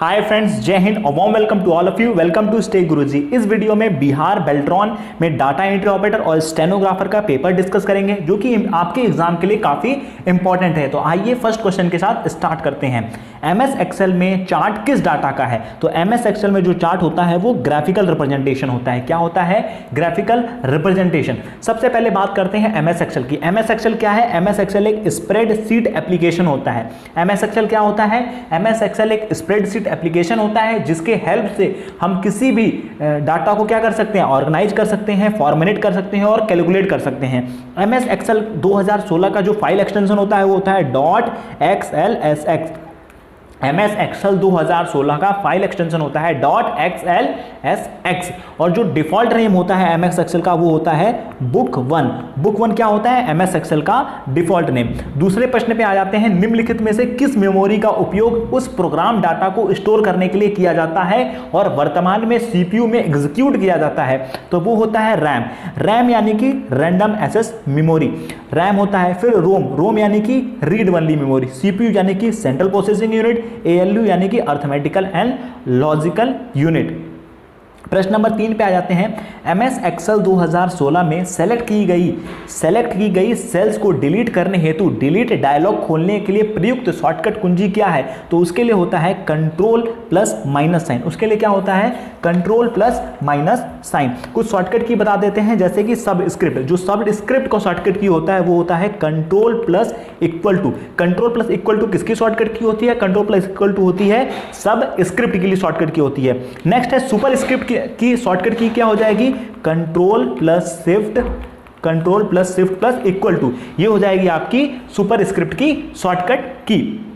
Hi friends, जय हिंद और warm welcome to all of you. Welcome to stay Guruji. इस वीडियो में बिहार बेल्ट्रॉन में डाटा एंट्री ऑपरेटर और स्टेनोग्राफर का पेपर डिस्कस करेंगे, जो कि आपके एग्जाम के लिए काफी इंपॉर्टेंट है। तो आइए फर्स्ट क्वेश्चन के साथ स्टार्ट करते हैं। एमएस एक्सेल में चार्ट किस डाटा का है? तो एमएस एक्सेल में जो चार्ट होता है वो ग्राफिकल रिप्रेजेंटेशन होता है। क्या होता है? Graphical representation. सबसे पहले बात करते हैं एमएस एक्सेल की। एमएस एक्सेल क्या है? एमएस एक्सेल एक स्प्रेडशीट एप्लीकेशन होता है। एमएस एक्सेल क्या होता है? एमएस एक्सेल एक स्प्रेडशीट एप्लीकेशन होता है जिसके हेल्प से हम किसी भी डाटा को क्या कर सकते हैं? ऑर्गेनाइज कर सकते हैं, फॉर्मेट कर सकते हैं और कैलकुलेट कर सकते हैं। एमएस एक्सेल 2016 का जो फाइल एक्सटेंशन होता है वो होता है .xlsx। एमएस एक्सेल 2016 का फाइल एक्सटेंशन होता है .xlsx और जो डिफॉल्ट नेम होता है एमएस एक्सेल का वो होता है बुक वन। बुक वन क्या होता है? एमएस एक्सेल का डिफॉल्ट नेम। दूसरे प्रश्न पे आ जाते हैं। निम्नलिखित में से किस मेमोरी का उपयोग उस प्रोग्राम डाटा को स्टोर करने के लिए किया जाता है और वर्तमान में सीपीयू में एग्जीक्यूट किया जाता है? तो वो होता है रैम। रैम यानी कि रैंडम एक्सेस मेमोरी रैम होता है। फिर रोम यानी कि रीड ओनली मेमोरी। सीपीयू यानी कि सेंट्रल प्रोसेसिंग यूनिट। ALU यानी कि अर्थमेटिकल एंड लॉजिकल यूनिट। प्रश्न नंबर 3 पे आ जाते हैं। एमएस एक्सेल 2016 में सेलेक्ट की गई सेल्स को डिलीट करने हेतु डिलीट डायलॉग खोलने के लिए प्रयुक्त शॉर्टकट कुंजी क्या है? तो उसके लिए होता है कंट्रोल प्लस माइनस साइन। उसके लिए क्या होता है? Control plus minus sign. कुछ शॉर्टकट की बता देते हैं, जैसे कि सब स्क्रिप्ट। जो सब स्क्रिप्ट का शॉर्टकट की होता है वो होता है control plus equal to. Control plus equal to किसकी शॉर्टकट की होती है? कंट्रोल प्लस इक्वल टू होती है सब स्क्रिप्ट के लिए शॉर्टकट की होती है। नेक्स्ट है सुपर स्क्रिप्ट की शॉर्टकट की क्या हो जाएगी? Control plus shift plus equal to. ये हो जाएगी आपकी सुपर स्क्रिप्ट की शॉर्टकट की।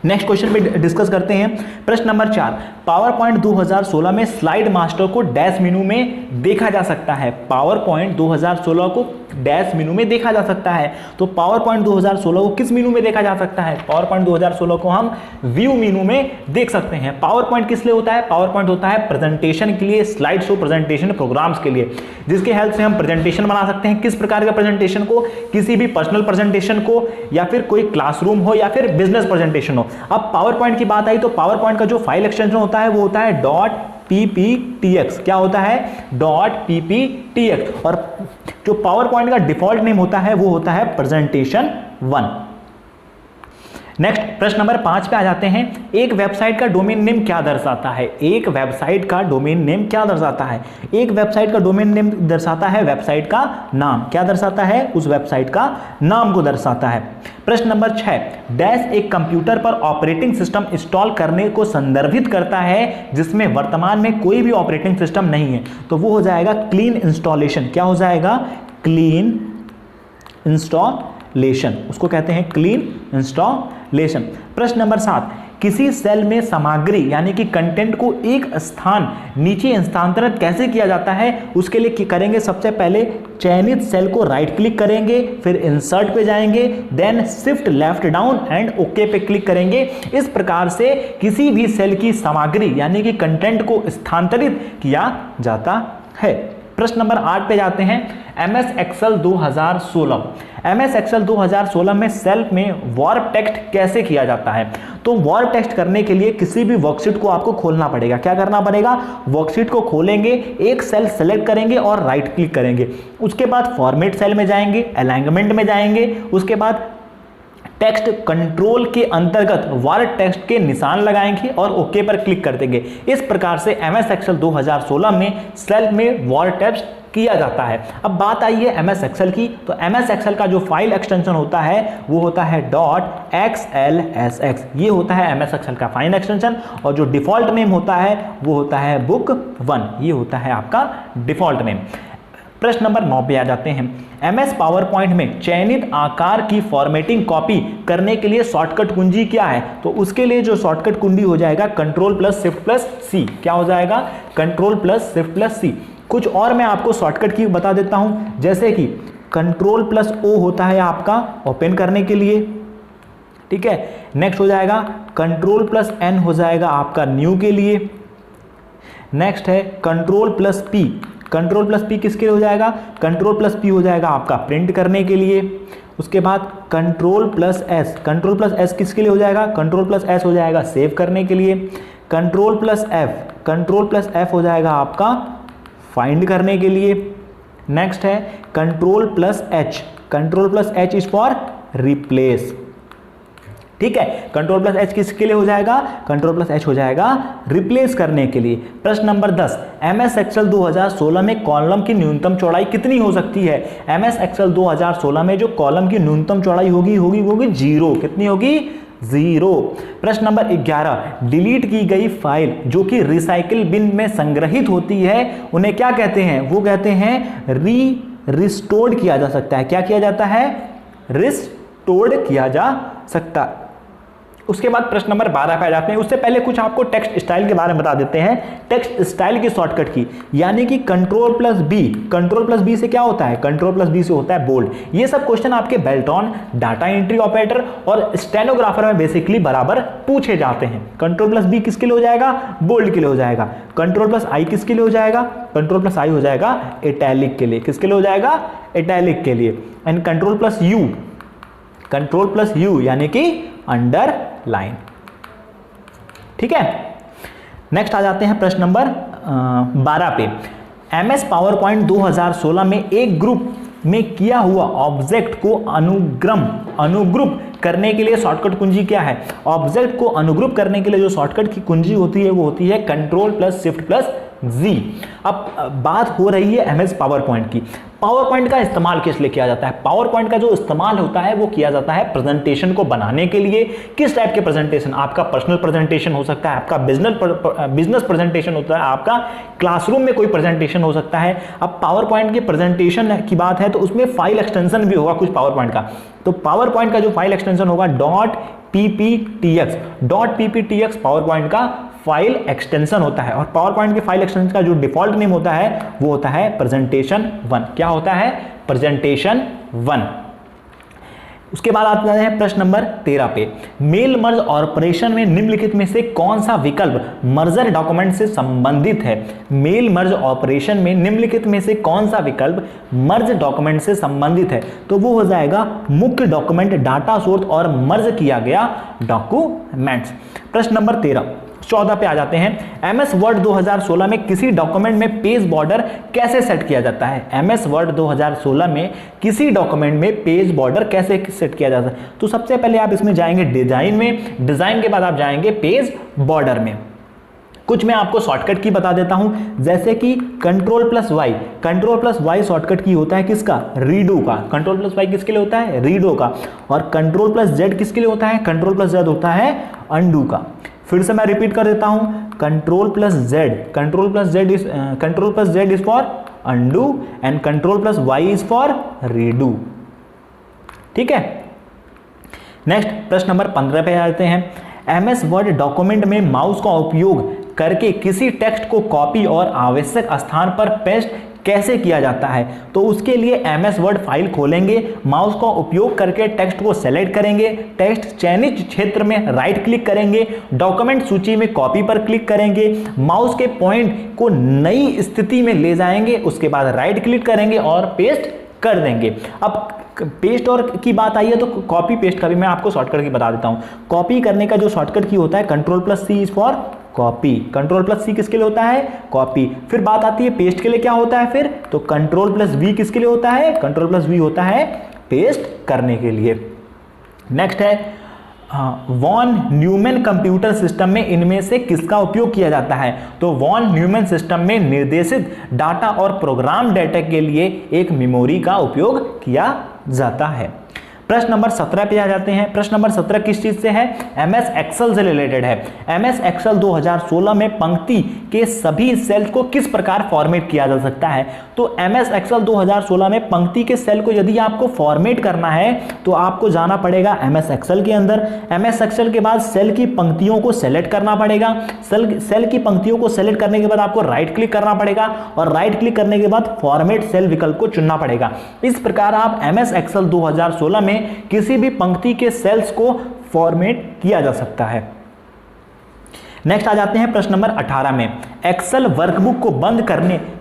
नेक्स्ट क्वेश्चन पे डिस्कस करते हैं। प्रश्न नंबर 4। पावर पॉइंट 2016 में स्लाइड मास्टर को डैश मेनू में देखा जा सकता है। पावर पॉइंट 2016 को डैश मेनू में देखा जा सकता है। तो पावर पॉइंट 2016 को किस मेनू में देखा जा सकता है? पावर पॉइंट 2016 को हम व्यू मेनू में देख सकते हैं। पावर पॉइंट किस लिए होता है? पावर पॉइंट होता है प्रेजेंटेशन के लिए, स्लाइड शो प्रेजेंटेशन प्रोग्राम्स के लिए, जिसके हेल्प से हम प्रेजेंटेशन बना सकते हैं। किस प्रकार का प्रेजेंटेशन को? किसी भी पर्सनल प्रेजेंटेशन को, या फिर कोई क्लासरूम हो, या फिर बिजनेस प्रेजेंटेशन हो। अब पावर पॉइंट की बात आई तो पावर पॉइंट का जो फाइल एक्सटेंशन होता है वो होता है .pptx। क्या होता है? .pptx। और जो पावर पॉइंट का डिफॉल्ट नेम होता है वो होता है प्रेजेंटेशन 1। नेक्स्ट प्रश्न नंबर 5 पे आ जाते हैं। एक वेबसाइट का डोमेन नेम क्या दर्शाता है? एक वेबसाइट का डोमेन नेम क्या दर्शाता है? एक वेबसाइट का डोमेन नेम दर्शाता है वेबसाइट का नाम। क्या दर्शाता है? उस वेबसाइट का नाम को दर्शाता है। प्रश्न नंबर 6। डैश एक कंप्यूटर पर ऑपरेटिंग सिस्टम इंस्टॉल करने को संदर्भित करता है जिसमें वर्तमान में कोई भी ऑपरेटिंग सिस्टम नहीं है। तो वो हो जाएगा क्लीन इंस्टॉलेशन। क्या हो जाएगा? Clean installation. उसको कहते हैं क्लीन इंस्टॉलेशन। प्रश्न नंबर 7। किसी सेल में सामग्री यानी कि कंटेंट को एक स्थान नीचे स्थानांतरित कैसे किया जाता है? उसके लिए करेंगे सबसे पहले चयनित सेल को राइट क्लिक करेंगे, फिर इंसर्ट पे जाएंगे, then shift left down and okay पे क्लिक करेंगे। इस प्रकार से किसी भी सेल की सामग्री यानी कि कंटेंट को स्थानांतरित किया जाता है। प्रश्न नंबर 8 पे जाते हैं। MS Excel 2016। एमएस एक्सेल 2016 में सेल में वार्प टेक्स्ट कैसे किया जाता है? तो वार्प टेक्स्ट करने के लिए किसी भी वर्कशीट को आपको खोलना पड़ेगा। क्या करना पड़ेगा? वर्कशीट को खोलेंगे, एक सेल सेलेक्ट करेंगे और राइट क्लिक करेंगे। उसके बाद फॉर्मेट सेल में जाएंगे, अलाइनमेंट में जाएंगे, उसके बाद टेक्स्ट कंट्रोल के अंतर्गत वार्प टेक्स्ट के निशान लगाएंगे और ओके पर क्लिक कर देंगे। इस प्रकार से एमएस एक्सेल 2016 में सेल में वार्प टेक्स्ट किया जाता है। अब बात आई है एमएस एक्सेल की। तो एमएस एक्सेल का जो फाइल एक्सटेंशन होता है वो होता है .xlsx। ये होता है एमएस एक्सेल का फाइल एक्सटेंशन और जो डिफॉल्ट नेम होता है वो होता है बुक 1। ये होता है आपका डिफॉल्ट नेम। प्रश्न नंबर 9 पे आ जाते हैं। एमएस पावर पॉइंट में चयनित आकार की फॉर्मेटिंग कॉपी करने के लिए शॉर्टकट कुंजी क्या है? तो उसके लिए जो शॉर्टकट कुंजी हो जाएगा कंट्रोल प्लस शिफ्ट प्लस सी। क्या हो जाएगा? कंट्रोल प्लस शिफ्ट प्लस सी। कुछ और मैं आपको शॉर्टकट की बता देता हूं, जैसे कि कंट्रोल प्लस ओ होता है आपका ओपन करने के लिए, ठीक है। नेक्स्ट हो जाएगा कंट्रोल प्लस एन हो जाएगा आपका न्यू के लिए। नेक्स्ट है control plus P. Control plus P किसके लिए हो जाएगा? कंट्रोल प्लस पी हो जाएगा आपका प्रिंट करने के लिए। उसके बाद कंट्रोल प्लस एस किसके लिए हो जाएगा? कंट्रोल प्लस एस हो जाएगा सेव करने के लिए। कंट्रोल प्लस एफ हो जाएगा आपका फाइंड करने के लिए। नेक्स्ट है control plus H is for replace. ठीक है, कंट्रोल प्लस एच किसके लिए हो जाएगा? कंट्रोल प्लस एच हो जाएगा रिप्लेस करने के लिए। प्रश्न नंबर 10, एमएस एक्सेल 2016 में कॉलम की न्यूनतम चौड़ाई कितनी हो सकती है? एमएस एक्सेल 2016 में जो कॉलम की न्यूनतम चौड़ाई होगी 0। कितनी होगी? 0। प्रश्न नंबर 11, डिलीट की गई फाइल जो कि रिसाइकिल बिन में संग्रहित होती है उन्हें क्या कहते हैं? वो कहते हैं रिस्टोर्ड किया जा सकता है। क्या किया जाता है? रिस्टोर्ड किया जा सकता है। उसके बाद प्रश्न नंबर 12 पे आ जाते हैं। उससे पहले कुछ आपको टेक्स्ट स्टाइल के बारे में बता देते हैं। टेक्स्ट स्टाइल की शॉर्टकट की, यानी कि कंट्रोल प्लस बी से क्या होता है? कंट्रोल प्लस बी से होता है बोल्ड। ये सब क्वेश्चन आपके बेल्ट्रॉन, डाटा एंट्री ऑपरेटर और स्टेनोग्राफर में बेसिकली बराबर पूछे जाते हैं। कंट्रोल प्लस बी किसके लिए हो जाएगा? बोल्ड के लिए हो जाएगा। कंट्रोल प्लस आई किसके लिए हो जाएगा? कंट्रोल प्लस आई हो जाएगा इटैलिक के लिए। किसके लिए हो जाएगा? इटैलिक के लिए। एंड कंट्रोल प्लस यू यानी कि अंडरलाइन। ठीक है, नेक्स्ट आ जाते हैं प्रश्न नंबर 12 पे। एमएस पावर पॉइंट 2016 में एक ग्रुप में किया हुआ ऑब्जेक्ट को अनुग्रुप करने के लिए शॉर्टकट कुंजी क्या है? ऑब्जेक्ट को अनुग्रुप करने के लिए जो शॉर्टकट की कुंजी होती है वो होती है कंट्रोल प्लस शिफ्ट प्लस जी। अब बात हो रही है एमएस पावर पॉइंट की। पावर पॉइंट का इस्तेमाल किस लिए किया जाता है? पावर पॉइंट का जो इस्तेमाल होता है वो किया जाता है प्रेजेंटेशन को बनाने के लिए। किस टाइप के प्रेजेंटेशन? आपका पर्सनल प्रेजेंटेशन हो सकता है, आपका बिजनेस प्रेजेंटेशन होता है, आपका क्लासरूम में कोई प्रेजेंटेशन हो सकता है। अब पावर पॉइंट की प्रेजेंटेशन की बात है तो उसमें फाइल एक्सटेंशन भी होगा कुछ पावर पॉइंट का। तो पावर पॉइंट का जो फाइल एक्सटेंशन होगा .pptx पावर पॉइंट का फाइल एक्सटेंशन होता है। और पावर पॉइंट के फाइल एक्सटेंशन का जो डिफॉल्ट नेम होता है वो होता है प्रेजेंटेशन 1। क्या होता है? प्रेजेंटेशन 1। उसके बाद आता है प्रश्न नंबर 13 पे। मेल मर्ज ऑपरेशन में निम्नलिखित में से कौन सा विकल्प मर्जर डॉक्यूमेंट से संबंधित है? मेल मर्ज ऑपरेशन में निम्नलिखित में से कौन सा विकल्प मर्ज डॉक्यूमेंट से संबंधित है? तो वो हो जाएगा मुख्य डॉक्यूमेंट, डाटा सोर्स और मर्ज किया गया डॉक्यूमेंट्स। प्रश्न नंबर 14 पे आ जाते हैं। एमएस वर्ड 2016 में किसी डॉक्यूमेंट में पेज बॉर्डर कैसे सेट किया जाता है? एमएस वर्ड 2016 में किसी डॉक्यूमेंट में पेज बॉर्डर कैसे सेट किया जाता है? तो सबसे पहले आप इसमें जाएंगे डिजाइन में, डिजाइन के बाद आप जाएंगे पेज बॉर्डर में। कुछ मैं आपको शॉर्टकट की बता देता हूं, जैसे कि कंट्रोल प्लस वाई शॉर्टकट की होता है किसका? रीडो का। कंट्रोल प्लस वाई किसके लिए होता है? रीडो का। और कंट्रोल प्लस जेड किसके लिए होता है? कंट्रोल प्लस जेड होता है अंडू का। फिर से मैं रिपीट कर देता हूं, control plus Z is for undo and control plus Y is for redo. ठीक है, नेक्स्ट प्रश्न नंबर 15 पे आते हैं। एमएस वर्ड डॉक्यूमेंट में माउस का उपयोग करके किसी टेक्स्ट को कॉपी और आवश्यक स्थान पर पेस्ट कैसे किया जाता है? तो उसके लिए एमएस वर्ड फाइल खोलेंगे, माउस का उपयोग करके टेक्स्ट को सेलेक्ट करेंगे, टेक्स्ट चयनित क्षेत्र में राइट क्लिक करेंगे, डॉक्यूमेंट सूची में कॉपी पर क्लिक करेंगे, माउस के पॉइंट को नई स्थिति में ले जाएंगे, उसके बाद राइट क्लिक करेंगे और पेस्ट कर देंगे। अब पेस्ट और की बात आई है तो कॉपी पेस्ट का भी मैं आपको शॉर्टकट की बता देता हूं। कॉपी करने का जो शॉर्टकट की होता है control plus C is for copy. Control plus C किसके लिए होता है? कॉपी। फिर बात आती है पेस्ट के लिए क्या होता है फिर? तो कंट्रोल प्लस वी किसके लिए होता है? कंट्रोल प्लस वी होता है पेस्ट करने के लिए। नेक्स्ट है वॉन न्यूमैन कंप्यूटर सिस्टम में इनमें से किसका उपयोग किया जाता है? तो वॉन न्यूमैन सिस्टम में निर्देशित डाटा और प्रोग्राम डेटा के लिए एक मेमोरी का उपयोग किया जाता है। प्रश्न नंबर 17 पे आ जाते हैं। प्रश्न नंबर 17 किस चीज से है? एमएस एक्सेल से रिलेटेड है। एमएस एक्सेल 2016 में पंक्ति के सभी सेल्स को किस प्रकार फॉर्मेट किया जा सकता है? तो एमएस एक्सेल 2016 में पंक्ति के सेल को यदि आपको फॉर्मेट करना है तो आपको जाना पड़ेगा एमएस एक्सेल के अंदर। एमएस एक्सेल के बाद सेल की पंक्तियों को सेलेक्ट करना पड़ेगा। सेल की पंक्तियों को सेलेक्ट करने के बाद आपको राइट क्लिक करना पड़ेगा और राइट क्लिक करने के बाद फॉर्मेट सेल विकल्प को चुनना पड़ेगा। इस प्रकार आप एमएस एक्सेल 2016 में किसी भी पंक्ति के सेल्स को फॉर्मेट किया जा सकता है। नेक्स्ट आ जाते हैं प्रश्न नंबर 18 में। एक्सेल वर्कबुक को बंद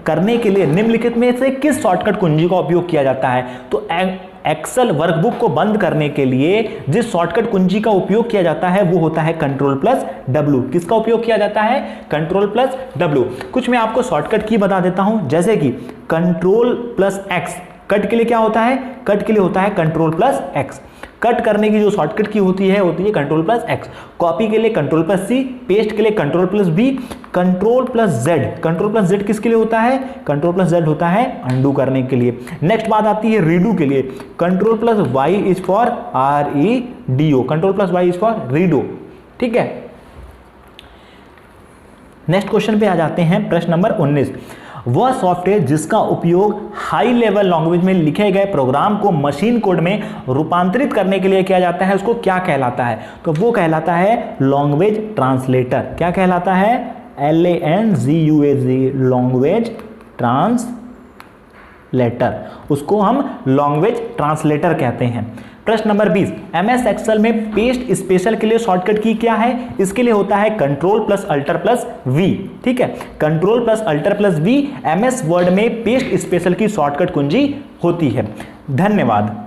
करने के लिए निम्नलिखित में से किस शॉर्टकट कुंजी का उपयोग किया जाता है? तो एक्सेल वर्कबुक को बंद करने के लिए जिस शॉर्टकट कुंजी का उपयोग किया जाता है वो होता है Ctrl+W। किसका उपयोग किया जाता है? Ctrl+W। कुछ मैं आपको शॉर्टकट की बता देता हूं, जैसे कि Ctrl+X कट के लिए क्या होता है? कट के लिए होता है Ctrl+X। कट करने की जो शॉर्टकट की होती है Ctrl+X। कॉपी के लिए Ctrl+C, पेस्ट के लिए Ctrl+V, Ctrl+Z। Ctrl+Z किसके लिए होता है? Ctrl+Z होता है अंडू करने के लिए। नेक्स्ट बात आती है रीडू के लिए। Ctrl+Y is for REDO। Ctrl+Y is for redo. ठीक है, नेक्स्ट क्वेश्चन पे आ जाते हैं। प्रश्न नंबर 19, वह सॉफ्टवेयर जिसका उपयोग हाई लेवल लैंग्वेज में लिखे गए प्रोग्राम को मशीन कोड में रूपांतरित करने के लिए किया जाता है उसको क्या कहलाता है? तो वो कहलाता है लैंग्वेज ट्रांसलेटर। क्या कहलाता है? LANGUAG, language translator. उसको हम लैंग्वेज ट्रांसलेटर कहते हैं। प्रश्न नंबर 20, MS एक्सेल में पेस्ट स्पेशल के लिए शॉर्टकट की क्या है? इसके लिए होता है Ctrl+Alt+V। ठीक है, Ctrl+Alt+V MS वर्ड में पेस्ट स्पेशल की शॉर्टकट कुंजी होती है। धन्यवाद।